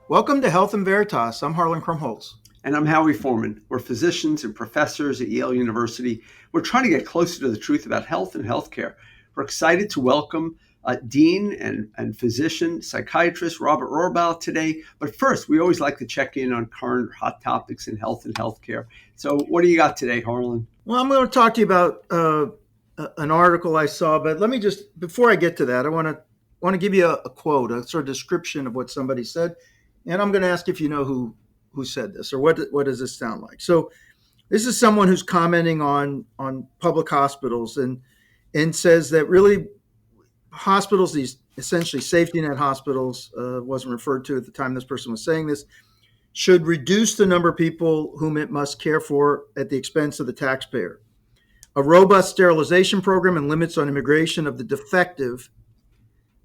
Welcome to Health and Veritas. I'm Harlan Krumholtz. And I'm Howie Foreman. We're physicians and professors at Yale University. We're trying to get closer to the truth about health and healthcare. We're excited to welcome Dean and physician, psychiatrist Robert Rohrbaugh today. But first, we always like to check in on current hot topics in health and healthcare. So what do you got today, Harlan? Well, I'm going to talk to you about an article I saw, but let me just, before I get to that, I want to give you a quote, a sort of description of what somebody said. And I'm going to ask if you know who said this or what does this sound like. So this is someone who's commenting on public hospitals and says that really hospitals, these essentially safety net hospitals, wasn't referred to at the time this person was saying this, should reduce the number of people whom it must care for at the expense of the taxpayer. A robust sterilization program and limits on immigration of the defective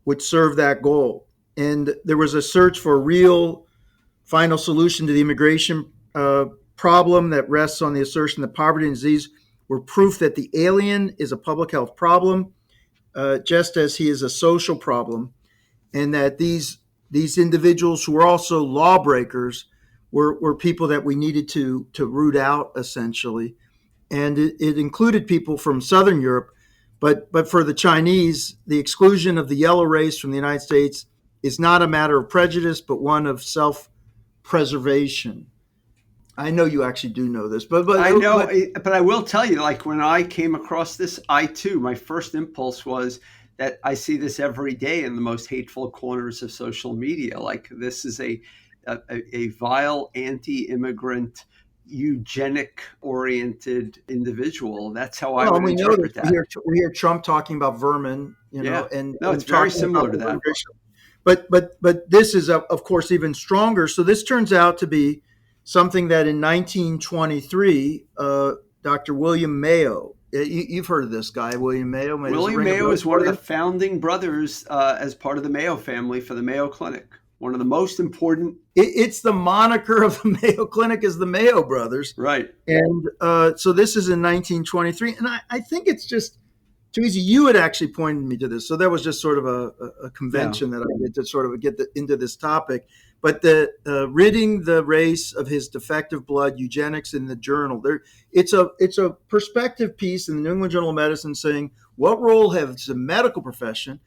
would serve that goal. And there was a search for a real final solution to the immigration problem that rests on the assertion that poverty and disease were proof that the alien is a public health problem, just as he is a social problem, and that these individuals who were also lawbreakers were people that we needed to root out, essentially. And it included people from Southern Europe, but for the Chinese, the exclusion of the yellow race from the United States is not a matter of prejudice, but one of self-preservation. I know you actually do know this, but I know, but I will tell you, like when I came across this, my first impulse was that I see this every day in the most hateful corners of social media. Like this is a vile anti-immigrant, eugenic-oriented individual. That's how I would interpret that. We hear Trump talking about vermin, and it's very similar to that. But this is, of course, even stronger. So this turns out to be something that in 1923, Dr. William Mayo, you've heard of this guy, William Mayo. William Mayo is one of the founding brothers as part of the Mayo family for the Mayo Clinic. One of the most important. It's the moniker of the Mayo Clinic is the Mayo brothers. Right. And so this is in 1923. And I think it's just too easy. You had actually pointed me to this. So that was just sort of a convention that I did to sort of get into this topic. But the ridding the race of his defective blood, eugenics in the journal. It's a perspective piece in the New England Journal of Medicine saying what role has the medical profession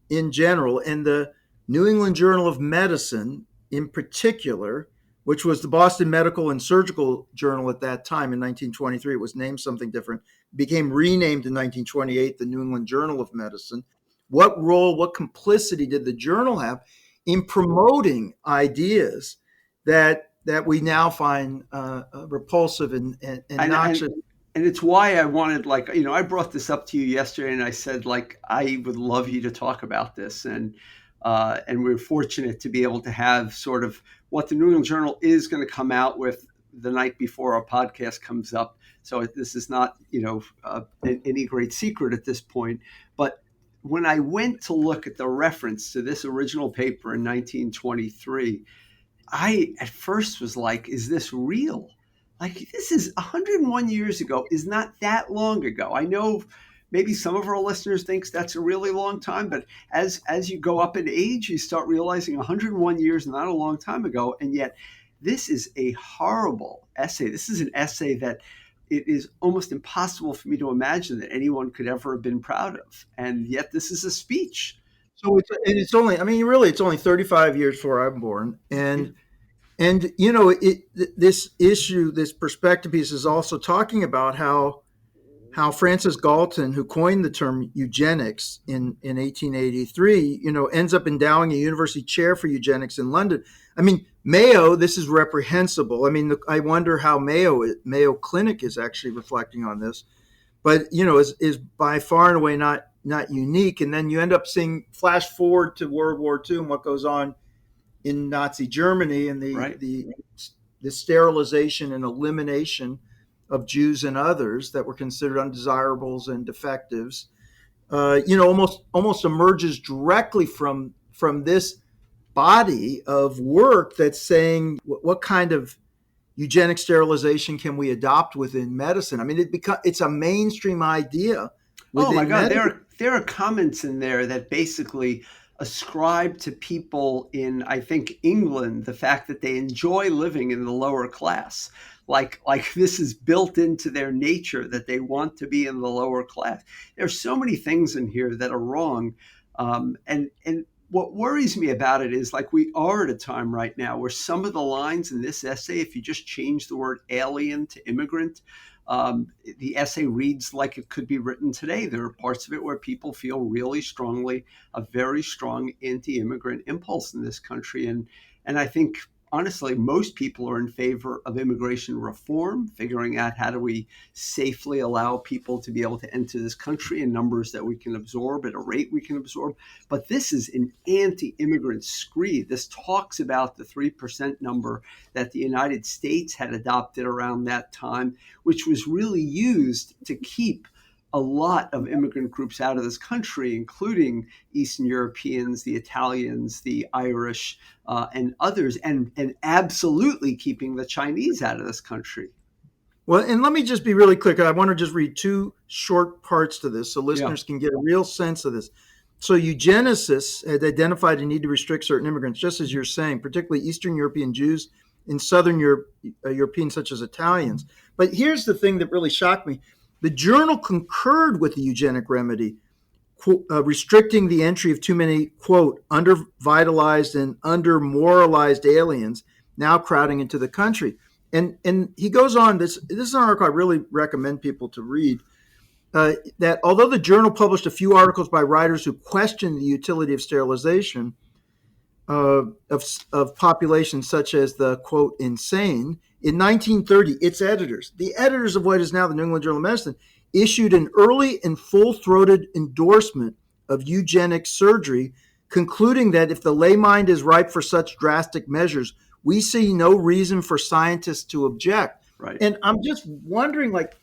in general and the New England Journal of Medicine in particular, which was the Boston Medical and Surgical Journal at that time in 1923. It was named something different, became renamed in 1928, the New England Journal of Medicine. What role, what complicity did the journal have in promoting ideas that we now find repulsive and noxious? And it's why I wanted, I brought this up to you yesterday and I said, I would love you to talk about this. And we're fortunate to be able to have sort of what the New England Journal is going to come out with the night before our podcast comes up. So this is not, any great secret at this point. But when I went to look at the reference to this original paper in 1923, I at first was like, is this real? This is 101 years ago, is not that long ago. I know maybe some of our listeners thinks that's a really long time, but as you go up in age, you start realizing 101 years, not a long time ago. And yet this is a horrible essay. This is an essay that it is almost impossible for me to imagine that anyone could ever have been proud of. And yet this is a speech. So it's only 35 years before I'm born. And this issue, this perspective piece is also talking about how Francis Galton, who coined the term eugenics in 1883, ends up endowing a university chair for eugenics in London. I mean, Mayo, this is reprehensible. I mean, I wonder how Mayo Clinic is actually reflecting on this, but is by far and away not unique. And then you end up seeing flash forward to World War II and what goes on in Nazi Germany and the sterilization and elimination of Jews and others that were considered undesirables and defectives, almost emerges directly from this body of work that's saying what kind of eugenic sterilization can we adopt within medicine? I mean, it's a mainstream idea. Oh my God, there are comments in there that basically ascribe to people in, I think, England, the fact that they enjoy living in the lower class. Like this is built into their nature that they want to be in the lower class. There's so many things in here that are wrong. And what worries me about it is like we are at a time right now where some of the lines in this essay, if you just change the word alien to immigrant, the essay reads like it could be written today. There are parts of it where people feel really strongly a very strong anti-immigrant impulse in this country. And I think, honestly, most people are in favor of immigration reform, figuring out how do we safely allow people to be able to enter this country in numbers that we can absorb at a rate we can absorb. But this is an anti-immigrant screed. This talks about the 3% number that the United States had adopted around that time, which was really used to keep a lot of immigrant groups out of this country, including Eastern Europeans, the Italians, the Irish, and others, and absolutely keeping the Chinese out of this country. Well, and let me just be really clear. I want to just read two short parts to this so Yeah. listeners can get a real sense of this. So eugenicists had identified a need to restrict certain immigrants, just as you're saying, particularly Eastern European Jews and Southern Europeans, such as Italians. But here's the thing that really shocked me. The journal concurred with the eugenic remedy, restricting the entry of too many, quote, undervitalized and under-moralized aliens now crowding into the country. And he goes on, this is an article I really recommend people to read, that although the journal published a few articles by writers who questioned the utility of sterilization of populations such as the, quote, insane, in 1930, its editors, the editors of what is now the New England Journal of Medicine, issued an early and full-throated endorsement of eugenic surgery, concluding that if the lay mind is ripe for such drastic measures, we see no reason for scientists to object. Right. And I'm just wondering, like,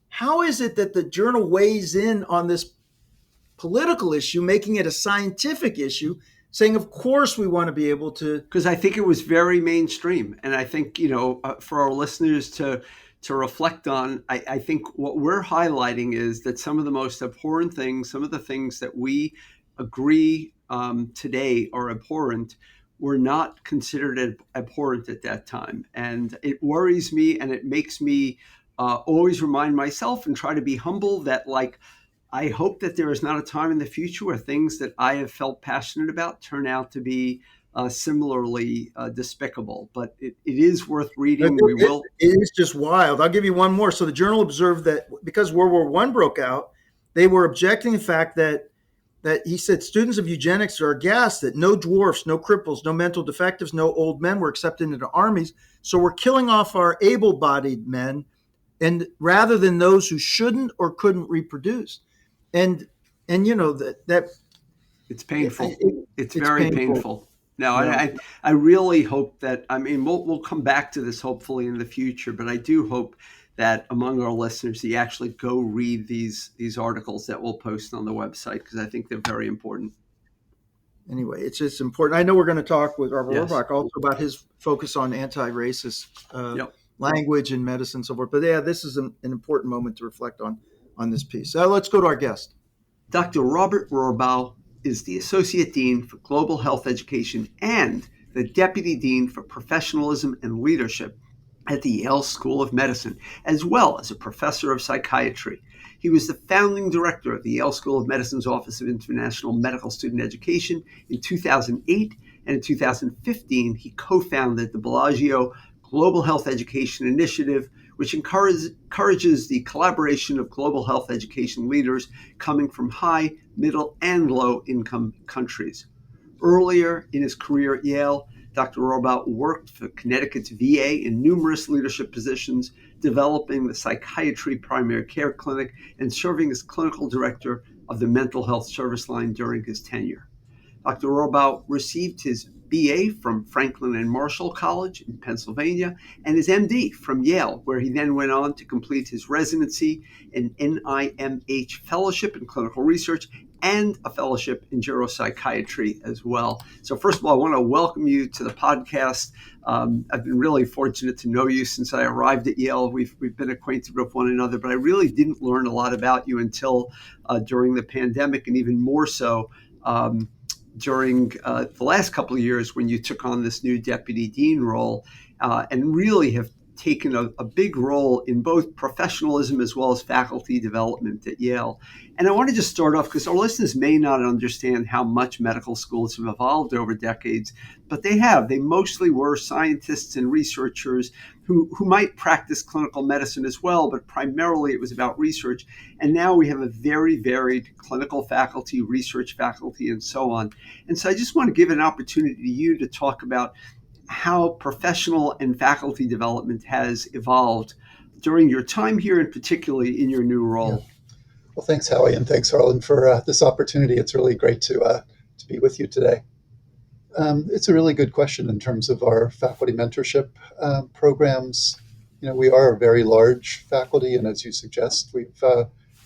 how is it that the journal weighs in on this political issue, making it a scientific issue, saying, of course, we want to be able to. Because I think it was very mainstream. And I think, for our listeners to reflect on, I think what we're highlighting is that some of the most abhorrent things, some of the things that we agree today are abhorrent, were not considered abhorrent at that time. And it worries me, and it makes me always remind myself and try to be humble that, like, I hope that there is not a time in the future where things that I have felt passionate about turn out to be similarly despicable. But it is worth reading. We will. It is just wild. I'll give you one more. So the journal observed that because World War I broke out, they were objecting the fact that he said students of eugenics are aghast that no dwarfs, no cripples, no mental defectives, no old men were accepted into armies. So we're killing off our able-bodied men, and rather than those who shouldn't or couldn't reproduce. And that it's painful. It's very very painful. Now, Yeah. I really hope that, we'll come back to this hopefully in the future, but I do hope that among our listeners, you actually go read these articles that we'll post on the website, because I think they're very important. Anyway, it's just important. I know we're going to talk with Robert Yes. Orbach also about his focus on anti-racist Yep. language and medicine and so forth. But yeah, this is an important moment to reflect on this piece. So let's go to our guest. Dr. Robert Rohrbaugh is the Associate Dean for Global Health Education and the Deputy Dean for Professionalism and Leadership at the Yale School of Medicine, as well as a professor of psychiatry. He was the founding director of the Yale School of Medicine's Office of International Medical Student Education in 2008, and in 2015, he co-founded the Bellagio Global Health Education Initiative, which encourages the collaboration of global health education leaders coming from high, middle, and low-income countries. Earlier in his career at Yale, Dr. Rohrbaugh worked for Connecticut's VA in numerous leadership positions, developing the Psychiatry Primary Care Clinic and serving as clinical director of the Mental Health Service Line during his tenure. Dr. Rohrbaugh received his BA from Franklin and Marshall College in Pennsylvania and his MD from Yale, where he then went on to complete his residency in NIMH Fellowship in Clinical Research and a fellowship in geropsychiatry as well. So first of all, I want to welcome you to the podcast. I've been really fortunate to know you since I arrived at Yale. We've been acquainted with one another, but I really didn't learn a lot about you until during the pandemic, and even more so during the last couple of years when you took on this new deputy dean role, and really have taken a big role in both professionalism as well as faculty development at Yale. And I want to just start off because our listeners may not understand how much medical schools have evolved over decades, but they have. They mostly were scientists and researchers who might practice clinical medicine as well, but primarily it was about research. And now we have a very varied clinical faculty, research faculty, and so on. And so I just want to give an opportunity to you to talk about how professional and faculty development has evolved during your time here, and particularly in your new role. Yeah. Well, thanks, Howie, and thanks, Harlan, for this opportunity. It's really great to be with you today. It's a really good question in terms of our faculty mentorship programs. We are a very large faculty, and as you suggest, we've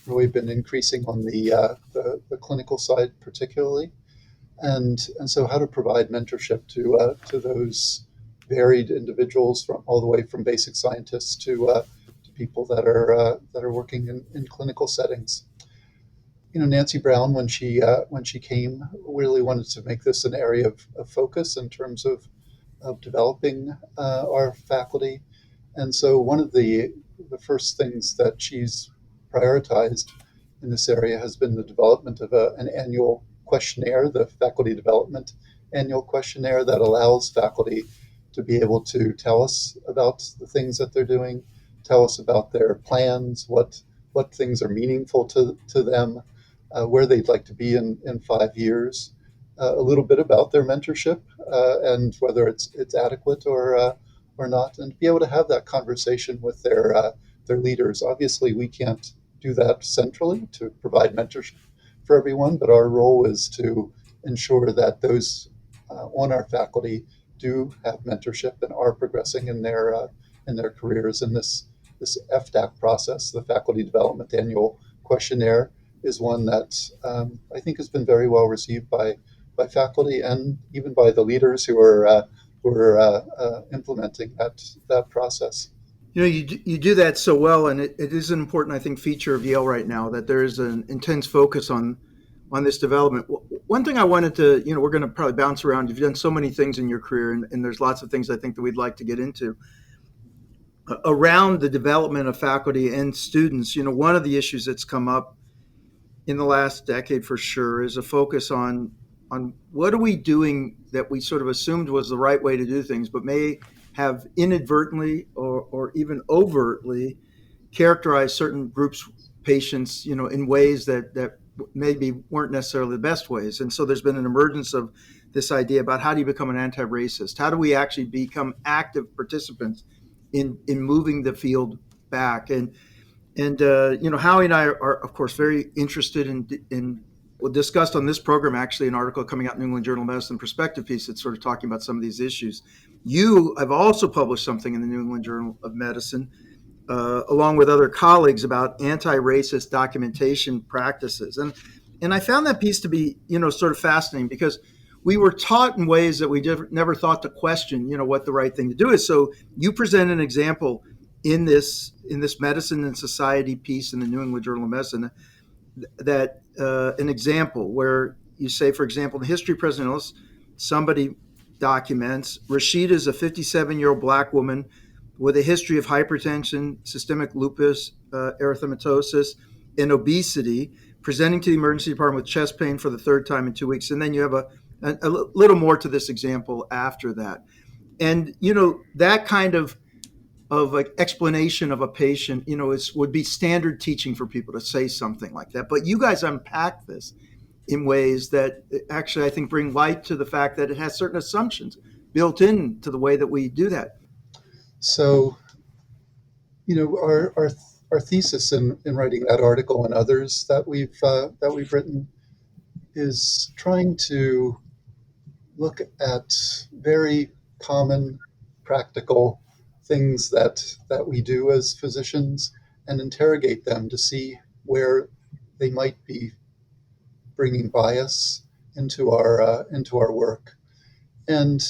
really been increasing on the clinical side particularly. And so how to provide mentorship to those varied individuals from all the way from basic scientists to people that are working in clinical settings. Nancy Brown, when she came, really wanted to make this an area of focus in terms of developing our faculty. And so one of the first things that she's prioritized in this area has been the development of an annual questionnaire, the Faculty Development Annual Questionnaire, that allows faculty to be able to tell us about the things that they're doing, tell us about their plans, what things are meaningful to them, where they'd like to be in 5 years, a little bit about their mentorship and whether it's adequate or not, and be able to have that conversation with their leaders. Obviously, we can't do that centrally to provide mentorship for everyone, but our role is to ensure that those on our faculty do have mentorship and are progressing in their careers. And this FDAC process, the Faculty Development Annual Questionnaire, is one that I think has been very well received by faculty and even by the leaders who are implementing that process. You do that so well, and it is an important, I think, feature of Yale right now that there is an intense focus on this development. One thing I wanted to, we're going to probably bounce around. You've done so many things in your career, and there's lots of things I think that we'd like to get into around the development of faculty and students. One of the issues that's come up in the last decade for sure is a focus on what are we doing that we sort of assumed was the right way to do things, but may have inadvertently or even overtly characterized certain groups, patients, in ways that maybe weren't necessarily the best ways. And so there's been an emergence of this idea about how do you become an anti-racist? How do we actually become active participants in moving the field back? And Howie and I are of course very interested in we discussed on this program actually an article coming out in New England Journal of Medicine perspective piece that's sort of talking about some of these issues. You have also published something in the New England Journal of Medicine along with other colleagues about anti-racist documentation practices. And I found that piece to be, sort of fascinating because we were taught in ways that we never thought to question, what the right thing to do is. So you present an example in this Medicine and Society piece in the New England Journal of Medicine that an example where you say, for example, in the history of President Ellis, somebody documents Rashida is a 57-year-old Black woman with a history of hypertension, systemic lupus erythematosus, and obesity, presenting to the emergency department with chest pain for the third time in 2 weeks. And then you have a little more to this example after that. And, that kind of like explanation of a patient, would be standard teaching for people to say something like that. But you guys unpack this in ways that actually, I think, bring light to the fact that it has certain assumptions built into the way that we do that. So, our thesis in writing that article and others that we've written is trying to look at very common, practical things that we do as physicians and interrogate them to see where they might be bringing bias into our work. And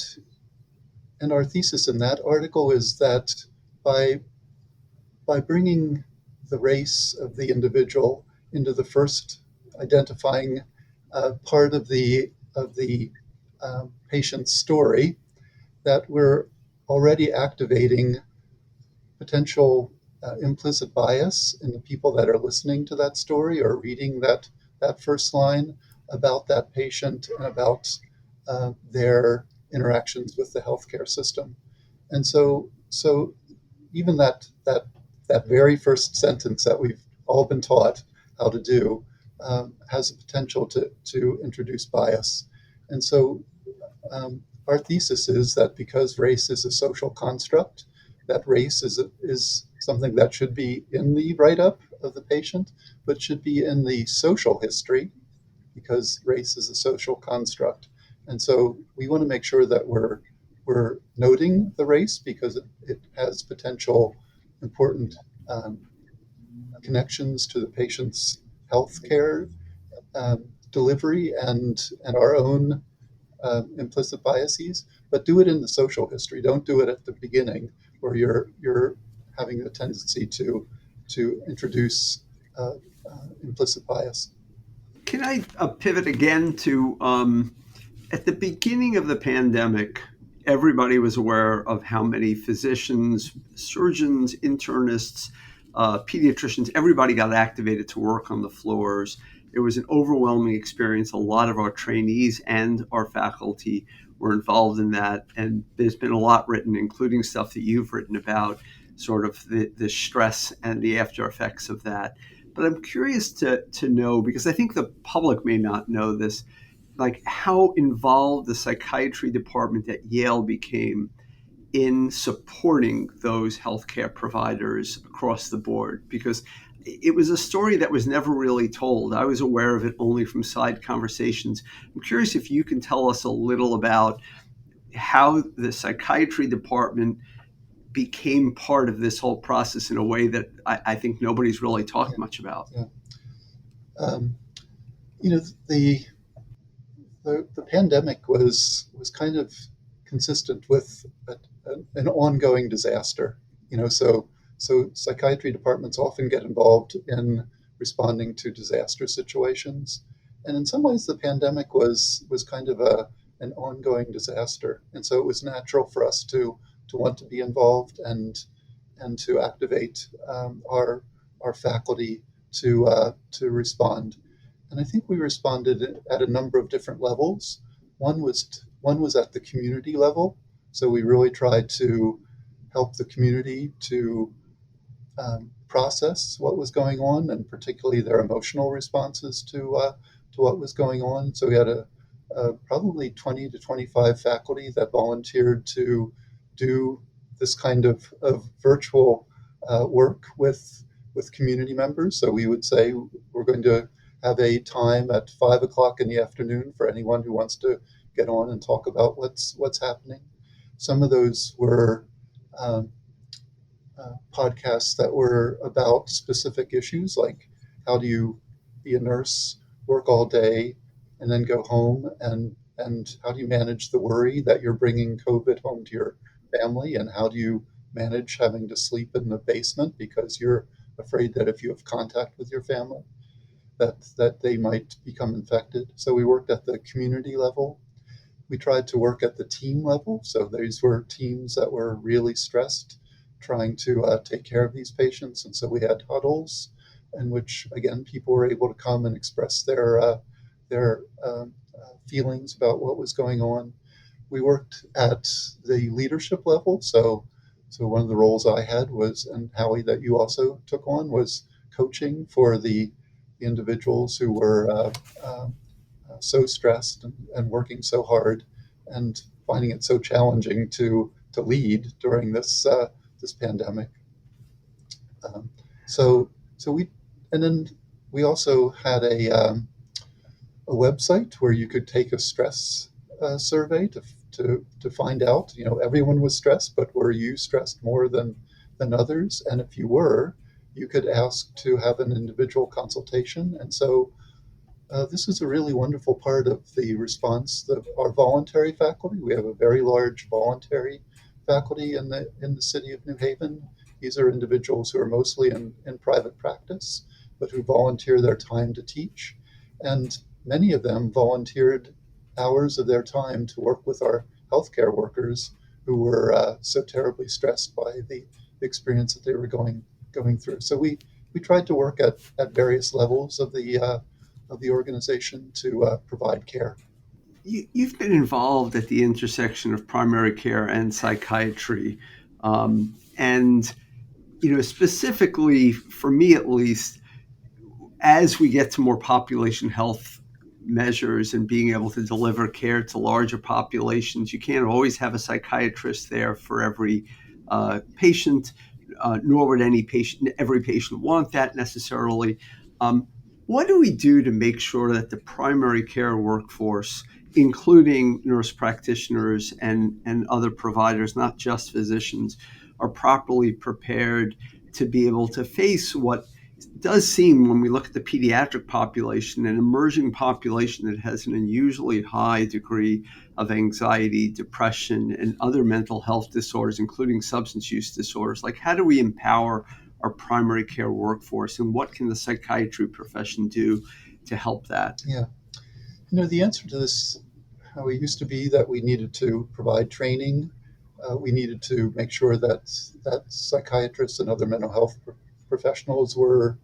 our thesis in that article is that by bringing the race of the individual into the first identifying part of the the patient's story, that we're already activating potential implicit bias in the people that are listening to that story or reading that first line about that patient and about their interactions with the healthcare system. And so even that very first sentence that we've all been taught how to do has the potential to introduce bias. And so our thesis is that because race is a social construct, that race is something that should be in the write-up of the patient, but should be in the social history, because race is a social construct. And so we want to make sure that we're noting the race because it has potential important connections to the patient's healthcare delivery and our own implicit biases, but do it in the social history. Don't do it at the beginning where you're having a tendency to introduce implicit bias. Can I pivot again to at the beginning of the pandemic, everybody was aware of how many physicians, surgeons, internists, pediatricians, everybody got activated to work on the floors. It was an overwhelming experience. A lot of our trainees and our faculty were involved in that. And there's been a lot written, including stuff that you've written about sort of the stress and the after effects of that. But I'm curious to know, because I think the public may not know this, like how involved the psychiatry department at Yale became in supporting those healthcare providers across the board, because it was a story that was never really told. I was aware of it only from side conversations. I'm curious if you can tell us a little about how the psychiatry department became part of this whole process in a way that I think nobody's really talked much about. Yeah. You know, the pandemic was kind of consistent with an ongoing disaster. You know, so psychiatry departments often get involved in responding to disaster situations, and in some ways, the pandemic was kind of an ongoing disaster, and so it was natural for us to want to be involved and to activate our faculty to respond. And I think we responded at a number of different levels. One was at the community level, so we really tried to help the community to process what was going on, and particularly their emotional responses to what was going on. So we had probably 20 to 25 faculty that volunteered to do this kind of virtual work with community members. So we would say we're going to have a time at 5 o'clock in the afternoon for anyone who wants to get on and talk about what's happening. Some of those were podcasts that were about specific issues, like how do you be a nurse, work all day, and then go home, and how do you manage the worry that you're bringing COVID home to your family, and how do you manage having to sleep in the basement because you're afraid that if you have contact with your family, that they might become infected. So we worked at the community level. We tried to work at the team level. So these were teams that were really stressed, trying to take care of these patients. And so we had huddles in which, again, people were able to come and express their feelings about what was going on. We worked at the leadership level. So one of the roles I had was, and Howie, that you also took on, was coaching for the individuals who were so stressed and working so hard and finding it so challenging to lead during this pandemic. So we also had a website where you could take a stress survey to find out, everyone was stressed, but were you stressed more than others? And if you were, you could ask to have an individual consultation. And so this is a really wonderful part of the response of our voluntary faculty. We have a very large voluntary faculty in the city of New Haven. These are individuals who are mostly in private practice, but who volunteer their time to teach. And many of them volunteered hours of their time to work with our healthcare workers who were so terribly stressed by the experience that they were going through. So we tried to work at various levels of the organization to provide care. You've been involved at the intersection of primary care and psychiatry, and specifically for me at least, as we get to more population health measures and being able to deliver care to larger populations, you can't always have a psychiatrist there for every patient, nor would every patient want that necessarily. What do we do to make sure that the primary care workforce, including nurse practitioners and other providers, not just physicians, are properly prepared to be able to face what does seem, when we look at the pediatric population, an emerging population that has an unusually high degree of anxiety, depression, and other mental health disorders, including substance use disorders? Like, how do we empower our primary care workforce, and what can the psychiatry profession do to help that? Yeah. The answer to this, how it used to be that we needed to provide training. We needed to make sure that psychiatrists and other mental health professionals were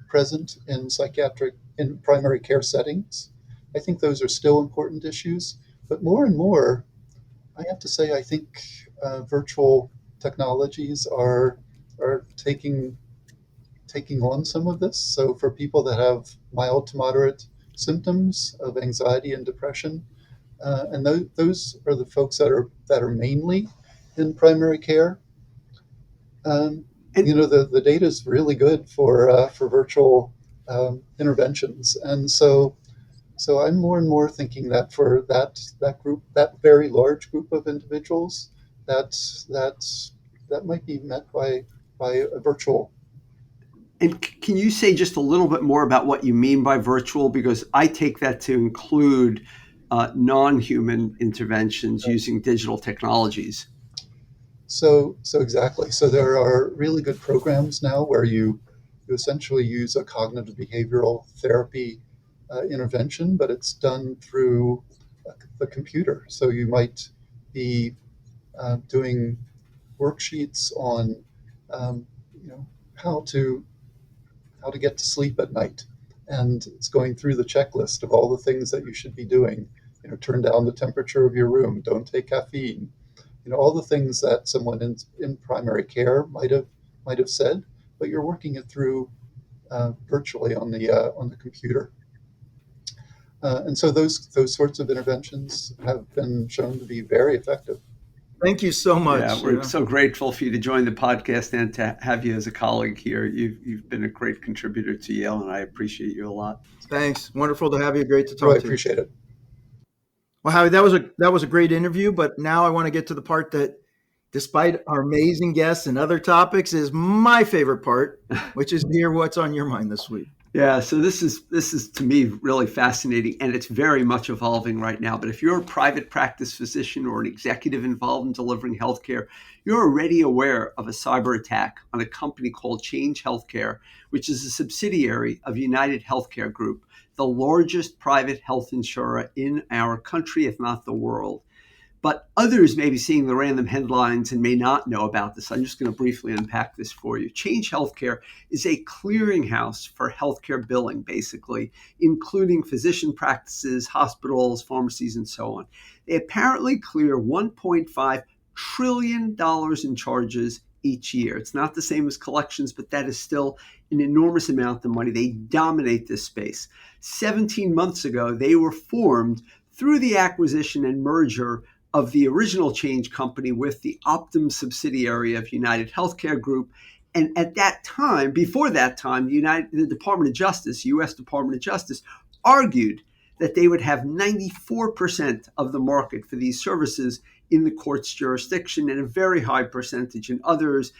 present in primary care settings. I think those are still important issues, but more and more, I have to say, I think virtual technologies are taking on some of this. So for people that have mild to moderate symptoms of anxiety and depression, and those are the folks that are mainly in primary care. The data is really good for virtual interventions, and so I'm more and more thinking that for that group, that very large group of individuals, that might be met by a virtual. And can you say just a little bit more about what you mean by virtual? Because I take that to include non-human interventions using digital technologies. So exactly. So there are really good programs now where you essentially use a cognitive behavioral therapy intervention, but it's done through the computer. So you might be doing worksheets on how to get to sleep at night, and it's going through the checklist of all the things that you should be doing. Turn down the temperature of your room, don't take caffeine, all the things that someone in primary care might have said, but you're working it through virtually on the computer. And so those sorts of interventions have been shown to be very effective. Thank you so much. Yeah, we're so grateful for you to join the podcast and to have you as a colleague here. You've been a great contributor to Yale, and I appreciate you a lot. Thanks. Wonderful to have you. Great to talk to you. I appreciate it. Well, Howie, that was a great interview, but now I want to get to the part that, despite our amazing guests and other topics, is my favorite part, which is to hear what's on your mind this week. Yeah, so this is to me really fascinating, and it's very much evolving right now. But if you're a private practice physician or an executive involved in delivering healthcare, you're already aware of a cyber attack on a company called Change Healthcare, which is a subsidiary of United Healthcare Group, the largest private health insurer in our country, if not the world. But others may be seeing the random headlines and may not know about this. I'm just going to briefly unpack this for you. Change Healthcare is a clearinghouse for healthcare billing, basically, including physician practices, hospitals, pharmacies, and so on. They apparently clear $1.5 trillion in charges each year. It's not the same as collections, but that is still an enormous amount of money. They dominate this space. 17 months ago, they were formed through the acquisition and merger of the original Change company with the Optum subsidiary of United Healthcare Group. And at that time, before that time, the Department of Justice, U.S. Department of Justice, argued that they would have 94% of the market for these services in the court's jurisdiction, and a very high percentage in others.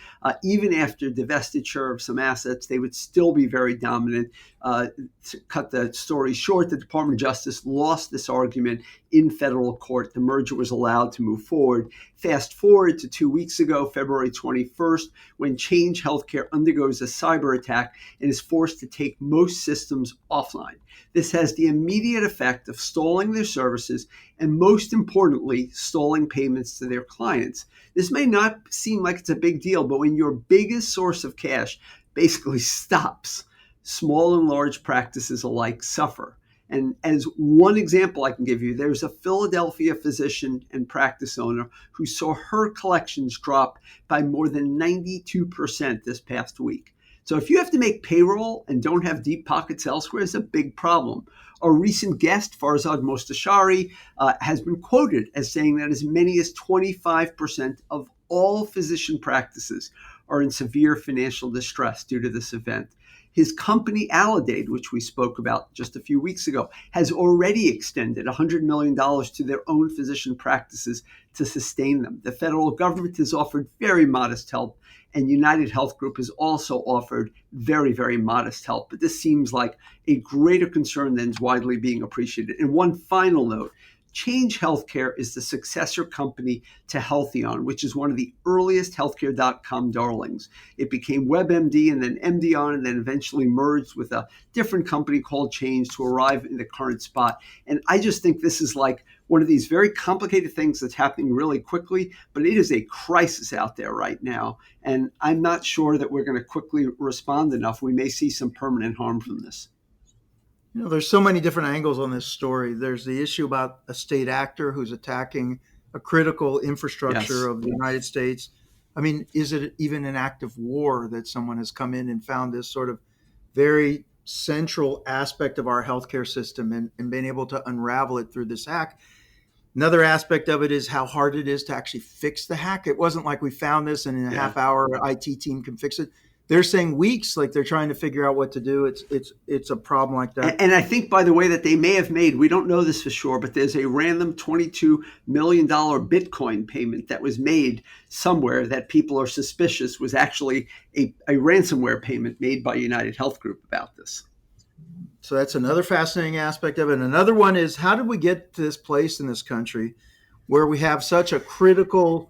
Even after divestiture of some assets, they would still be very dominant. To cut the story short, the Department of Justice lost this argument in federal court. The merger was allowed to move forward. Fast forward to 2 weeks ago, February 21st, when Change Healthcare undergoes a cyber attack and is forced to take most systems offline. This has the immediate effect of stalling their services and, most importantly, stalling payments to their clients. This may not seem like it's a big deal, but when your biggest source of cash basically stops, small and large practices alike suffer. And as one example I can give you, there's a Philadelphia physician and practice owner who saw her collections drop by more than 92% this past week. So if you have to make payroll and don't have deep pockets elsewhere, it's a big problem. A recent guest, Farzad Mostashari, has been quoted as saying that as many as 25% of all physician practices are in severe financial distress due to this event. His company, Aledade, which we spoke about just a few weeks ago, has already extended $100 million to their own physician practices to sustain them. The federal government has offered very modest help, and United Health Group has also offered very, very modest help. But this seems like a greater concern than is widely being appreciated. And one final note, Change Healthcare is the successor company to Healthion, which is one of the earliest healthcare.com darlings. It became WebMD and then MDon, and then eventually merged with a different company called Change to arrive in the current spot. And I just think this is like one of these very complicated things that's happening really quickly, but it is a crisis out there right now. And I'm not sure that we're going to quickly respond enough. We may see some permanent harm from this. You know, there's so many different angles on this story. There's the issue about a state actor who's attacking a critical infrastructure of the United States. I mean, is it even an act of war that someone has come in and found this sort of very central aspect of our healthcare system and been able to unravel it through this hack? Another aspect of it is how hard it is to actually fix the hack. It wasn't like we found this and in a half hour, an IT team can fix it. They're saying weeks, like they're trying to figure out what to do. It's a problem like that. And I think, by the way, that they may have made, we don't know this for sure, but there's a random $22 million Bitcoin payment that was made somewhere that people are suspicious was actually a ransomware payment made by United Health Group about this. So that's another fascinating aspect of it. And another one is, how did we get to this place in this country where we have such a critical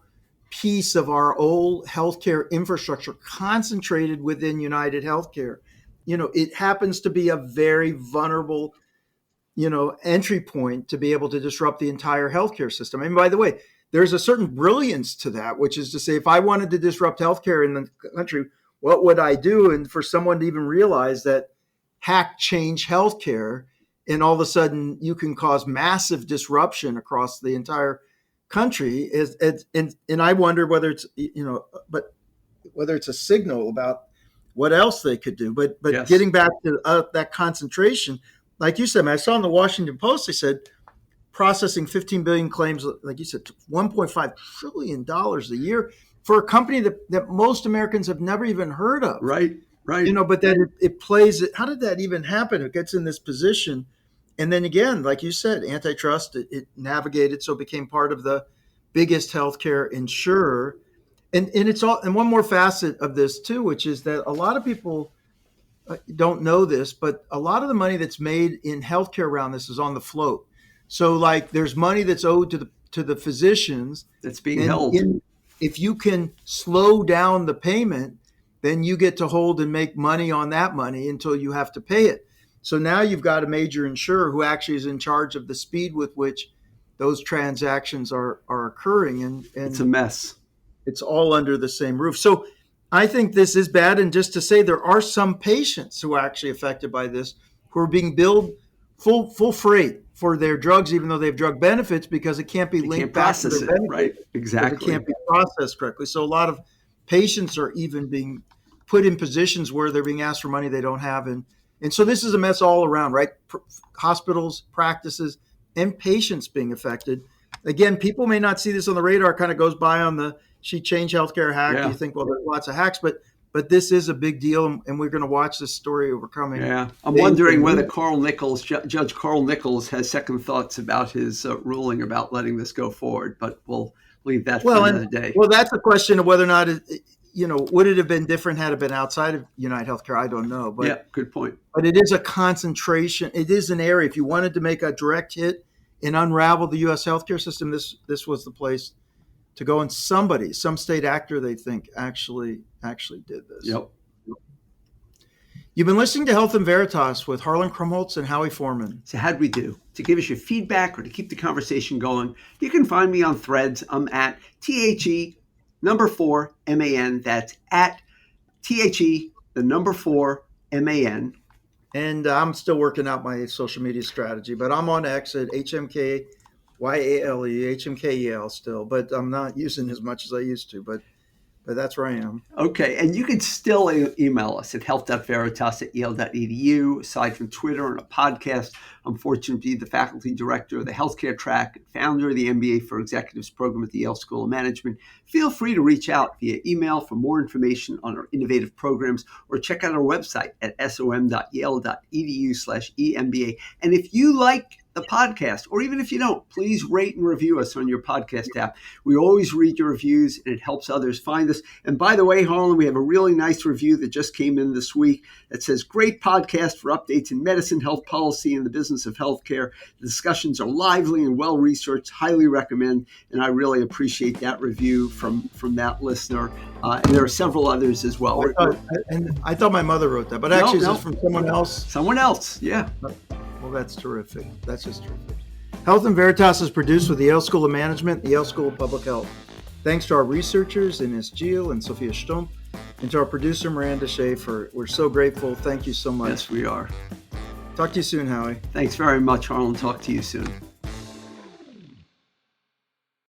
piece of our old healthcare infrastructure concentrated within United Healthcare? You know, it happens to be a very vulnerable, entry point to be able to disrupt the entire healthcare system. And by the way, there's a certain brilliance to that, which is to say, if I wanted to disrupt healthcare in the country, what would I do? And for someone to even realize that hack Change Healthcare, and all of a sudden you can cause massive disruption across the entire country and I wonder whether it's whether it's a signal about what else they could do. But Yes. Getting back to that concentration, like you said, I saw in the Washington Post they said processing 15 billion claims, like you said, $1.5 trillion a year for a company that most Americans have never even heard of. Right. But then it plays it. How did that even happen? It gets in this position. And then again, like you said, antitrust, it navigated, so it became part of the biggest healthcare insurer. And it's all, and one more facet of this too, which is that a lot of people don't know this, but a lot of the money that's made in healthcare around this is on the float. So like there's money that's owed to the physicians That's being held. If you can slow down the payment, then you get to hold and make money on that money until you have to pay it. So now you've got a major insurer who actually is in charge of the speed with which those transactions are occurring. And It's a mess. it's all under the same roof. So I think this is bad. And just to say, there are some patients who are actually affected by this, who are being billed full freight for their drugs, even though they have drug benefits, because it can't be They linked can't back to process their it, benefits. right? Because Exactly. it can't be processed correctly. So a lot of patients are even being put in positions where they're being asked for money they don't have. And so this is a mess all around, right? Hospitals, practices, and patients being affected. Again, people may not see this on the radar, kind of goes by on the Change Healthcare hack. Yeah. You think, well, there's lots of hacks, but this is a big deal, and we're going to watch this story overcoming. Yeah, I'm wondering whether Judge Carl Nichols has second thoughts about his ruling about letting this go forward, but we'll leave that Well, for and- another day. Well, that's a question of whether or not would it have been different had it been outside of United Healthcare? I don't know, but Yeah, good point. but it is a concentration. It is an area. If you wanted to make a direct hit and unravel the U.S. healthcare system, this was the place to go. And some state actor, they think actually did this. Yep. You've been listening to Health and Veritas with Harlan Krumholtz and Howie Foreman. So how'd we do? To give us your feedback or to keep the conversation going, you can find me on Threads. I'm at THE4MAN. That's at THE4MAN. And I'm still working out my social media strategy, but I'm on X at HMKYALE, HMKEL still, but I'm not using as much as I used to, but that's where I am. Okay, and you can still email us at health.veritas@yale.edu. Aside from Twitter and a podcast, I'm fortunate to be the faculty director of the healthcare track and founder of the MBA for Executives program at the Yale School of Management. Feel free to reach out via email for more information on our innovative programs or check out our website at som.yale.edu/emba. And if you like the podcast, or even if you don't, please rate and review us on your podcast app. We always read your reviews and it helps others find us. And by the way, Harlan, we have a really nice review that just came in this week that says, great podcast for updates in medicine, health policy, and the business of healthcare. The discussions are lively and well-researched, highly recommend. And I really appreciate that review from that listener. And there are several others as well. I thought my mother wrote that, but actually No. it's from someone else. Someone else, yeah. Well, that's terrific. That's just terrific. Health and Veritas is produced with the Yale School of Management, the Yale School of Public Health. Thanks to our researchers, Ines Gil and Sophia Stump, and to our producer, Miranda Schaefer. We're so grateful. Thank you so much. Yes, we are. Talk to you soon, Howie. Thanks very much, Harlan. Talk to you soon.